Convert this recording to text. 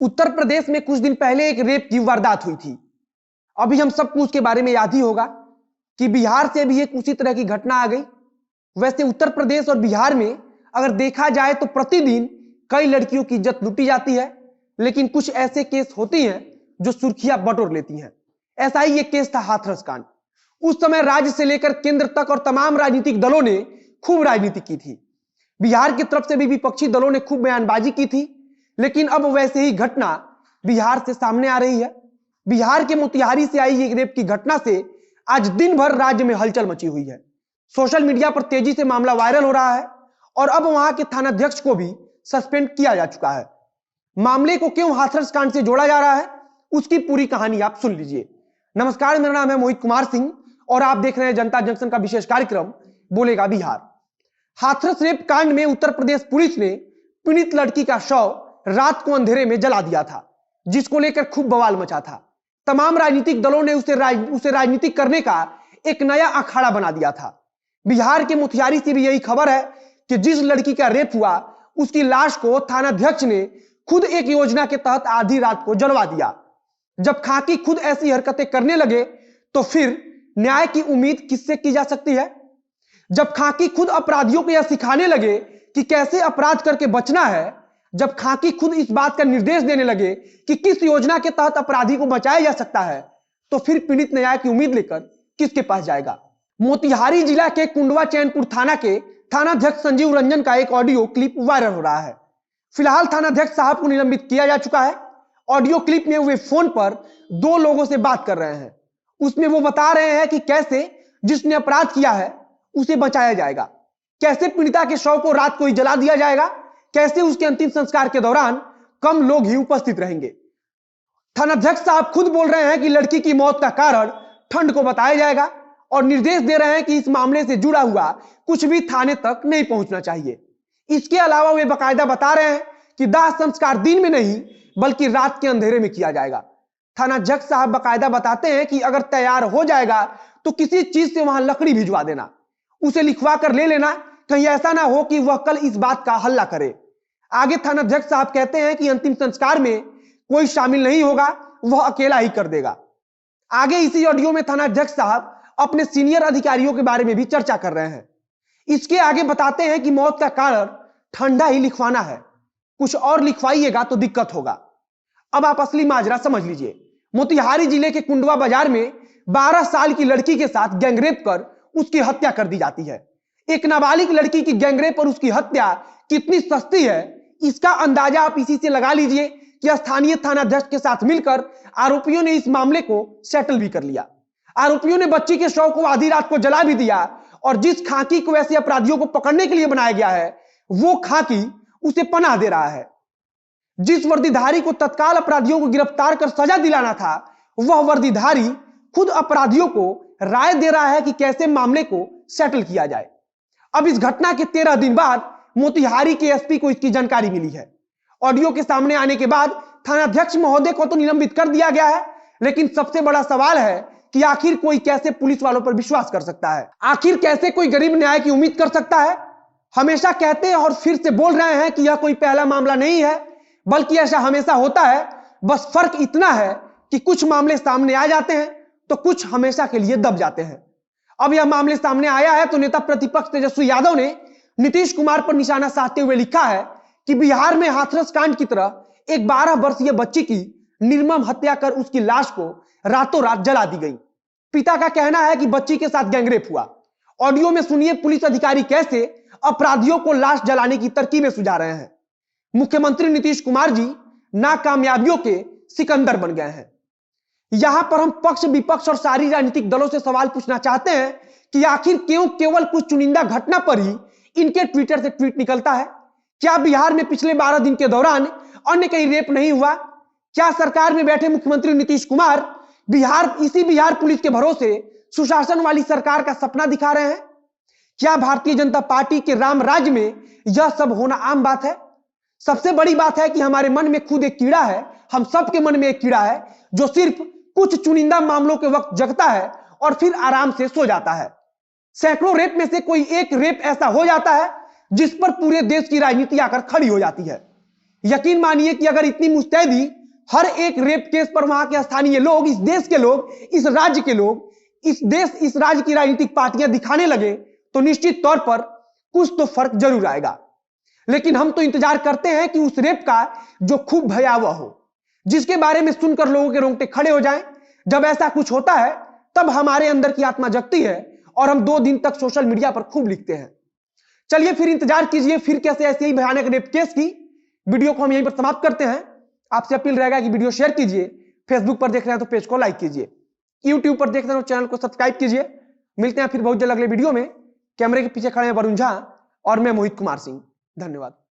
उत्तर प्रदेश में कुछ दिन पहले एक रेप की वारदात हुई थी। अभी हम सबको उसके बारे में याद ही होगा कि बिहार से भी एक उसी तरह की घटना आ गई। वैसे उत्तर प्रदेश और बिहार में अगर देखा जाए तो प्रतिदिन कई लड़कियों की इज्जत लूटी जाती है, लेकिन कुछ ऐसे केस होती हैं जो सुर्खियां बटोर लेती हैं। ऐसा ही एक केस था हाथरस कांड। उस समय राज्य से लेकर केंद्र तक और तमाम राजनीतिक दलों ने खूब राजनीति की थी। बिहार की तरफ से भी विपक्षी दलों ने खूब बयानबाजी की थी, लेकिन अब वैसे ही घटना बिहार से सामने आ रही है। बिहार के मोतिहारी से आई एक रेप की घटना से आज दिन भर राज्य में हलचल मची हुई है। सोशल मीडिया पर तेजी से मामला वायरल हो रहा है और अब वहां के थानाध्यक्ष को भी सस्पेंड किया जा चुका है। मामले को क्यों हाथरस कांड से जोड़ा जा रहा है, उसकी पूरी कहानी आप सुन लीजिए। नमस्कार, मेरा नाम है मोहित कुमार सिंह और आप देख रहे हैं जनता जंक्शन का विशेष कार्यक्रम बोलेगा बिहार। हाथरस रेप कांड में उत्तर प्रदेश पुलिस ने पीड़ित लड़की का शव रात को अंधेरे में जला दिया था, जिसको लेकर खूब बवाल मचा था। तमाम राजनीतिक दलों ने उसे राजनीतिक करने का एक नया अखाड़ा बना दिया था। बिहार के मोतिहारी से भी यही खबर है कि जिस लड़की का रेप हुआ उसकी लाश को थानाध्यक्ष ने खुद एक योजना के तहत आधी रात को जलवा दिया। जब खाकी खुद ऐसी हरकतें करने लगे तो फिर न्याय की उम्मीद किससे की जा सकती है? जब खाकी खुद अपराधियों को यह सिखाने लगे कि कैसे अपराध करके बचना है, जब खाकी खुद इस बात का निर्देश देने लगे कि किस योजना के तहत अपराधी को बचाया जा सकता है, तो फिर पीड़ित न्याय की उम्मीद लेकर किसके पास जाएगा? मोतिहारी जिला के कुंडवा चैनपुर थाना के थानाध्यक्ष संजीव रंजन का एक ऑडियो क्लिप वायरल हो रहा है। फिलहाल थानाध्यक्ष साहब को निलंबित किया जा चुका है। ऑडियो क्लिप में वे फोन पर दो लोगों से बात कर रहे हैं। उसमें वो बता रहे हैं कि कैसे जिसने अपराध किया है उसे बचाया जाएगा, कैसे पीड़िता के शव को रात को ही जला दिया जाएगा, कैसे उसके अंतिम संस्कार के दौरान कम लोग ही उपस्थित रहेंगे। थानाध्यक्ष साहब खुद बोल रहे हैं कि लड़की की मौत का कारण ठंड को बताया जाएगा और निर्देश दे रहे हैं कि इस मामले से जुड़ा हुआ कुछ भी थाने तक नहीं पहुंचना चाहिए। इसके अलावा वे बाकायदा बता रहे हैं कि दाह संस्कार दिन में नहीं बल्कि रात के अंधेरे में किया जाएगा। थानाध्यक्ष साहब बाकायदा बताते हैं कि अगर तैयार हो जाएगा तो किसी चीज से वहां लकड़ी भिजवा देना, उसे लिखवा कर ले लेना, कहीं ऐसा ना हो कि वह कल इस बात का हल्ला करे। आगे थानाध्यक्ष साहब कहते हैं कि अंतिम संस्कार में कोई शामिल नहीं होगा, वह अकेला ही कर देगा। आगे इसी ऑडियो में थानाध्यक्ष साहब अपने सीनियर अधिकारियों के बारे में भी चर्चा कर रहे हैं। इसके आगे बताते हैं कि मौत का कारण ठंडा ही लिखवाना है, कुछ और लिखवाइएगा तो दिक्कत होगा। अब आप असली माजरा समझ लीजिए। मोतिहारी जिले के कुंडवा बाजार में 12 साल की लड़की के साथ गैंगरेप कर उसकी हत्या कर दी जाती है। एक नाबालिग लड़की की गैंगरेप और उसकी हत्या कितनी सस्ती है, इसका अंदाजा आप इसी से लगा लीजिए कि स्थानीय थानाध्यक्ष के साथ मिलकर आरोपियों ने इस मामले को सेटल भी कर लिया। आरोपियों ने बच्ची के शव को आधी रात को जला भी दिया और जिस खाकी को ऐसे अपराधियों को पकड़ने के लिए बनाया गया है, वो खाकी उसे पनाह दे रहा है। जिस वर्दीधारी को तत्काल अपराधियों को गिरफ्तार कर सजा दिलाना था, वह वर्दीधारी खुद अपराधियों को राय दे रहा है कि कैसे मामले को सेटल किया जाए। अब इस घटना के 13 दिन बाद मोतिहारी के एसपी को इसकी जानकारी मिली है। ऑडियो के सामने आने के बाद थानाध्यक्ष महोदय को तो निलंबित कर दिया गया है, लेकिन सबसे बड़ा सवाल है कि आखिर कोई कैसे पुलिस वालों पर विश्वास कर सकता है? आखिर कैसे कोई गरीब न्याय की उम्मीद कर सकता है? हमेशा कहते हैं और फिर से बोल रहे हैं कि यह कोई पहला मामला नहीं है, बल्कि ऐसा हमेशा होता है। बस फर्क इतना है कि कुछ मामले सामने आ जाते हैं तो कुछ हमेशा के लिए दब जाते हैं। अब यह मामले सामने आया है तो नेता प्रतिपक्ष तेजस्वी यादव ने नीतीश कुमार पर निशाना साधते हुए लिखा है कि बिहार में हाथरस कांड की तरह एक 12 वर्षीय बच्ची की निर्मम हत्या कर उसकी लाश को रातों रात जला दी गई। पिता का कहना है कि बच्ची के साथ गैंगरेप हुआ। ऑडियो में सुनिए पुलिस अधिकारी कैसे अपराधियों को लाश जलाने की तरकीबें सुझा रहे हैं। मुख्यमंत्री नीतीश कुमार जी नाकामयाबियों के सिकंदर बन गए हैं। यहां पर हम पक्ष विपक्ष और सारी राजनीतिक दलों से सवाल पूछना चाहते हैं कि आखिर क्यों केवल कुछ चुनिंदा घटना पर ही इनके ट्विटर से ट्वीट निकलता है? क्या बिहार में पिछले 12 दिन के दौरान अन्य कहीं रेप नहीं हुआ? क्या सरकार में बैठे मुख्यमंत्री नीतीश कुमार इसी बिहार पुलिस के भरोसे सुशासन वाली सरकार का सपना दिखा रहे हैं? क्या भारतीय जनता पार्टी के राम राज्य में यह सब होना आम बात है? सबसे बड़ी बात है कि हमारे मन में खुद एक कीड़ा है, हम सबके मन में एक कीड़ा है जो सिर्फ कुछ चुनिंदा मामलों के वक्त जगता है और फिर आराम से सो जाता है। सैकड़ों रेप में से कोई एक रेप ऐसा हो जाता है जिस पर पूरे देश की राजनीति आकर खड़ी हो जाती है। यकीन मानिए कि अगर इतनी मुस्तैदी हर एक रेप केस पर वहां के स्थानीय लोग, इस देश के लोग, इस राज्य के लोग, इस राज्य की राजनीतिक पार्टियां दिखाने लगे तो निश्चित तौर पर कुछ तो फर्क जरूर आएगा। लेकिन हम तो इंतजार करते हैं कि उस रेप का जो खूब भयावह हो, जिसके बारे में सुनकर लोगों के रोंगटे खड़े हो जाएं। जब ऐसा कुछ होता है तब हमारे अंदर की आत्मा जगती है और हम 2 दिन तक सोशल मीडिया पर खूब लिखते हैं। चलिए फिर इंतजार कीजिए फिर कैसे ऐसे ही भयानक रेप केस की। वीडियो को हम यहीं पर समाप्त करते हैं। आपसे अपील रहेगा कि वीडियो शेयर कीजिए, फेसबुक पर देख रहे हैं तो पेज को लाइक कीजिए, यूट्यूब पर देख रहे हैं तो चैनल को सब्सक्राइब कीजिए। मिलते हैं फिर बहुत जल्द अगले वीडियो में। कैमरे के पीछे खड़े हैं वरुण झा और मैं मोहित कुमार सिंह। धन्यवाद।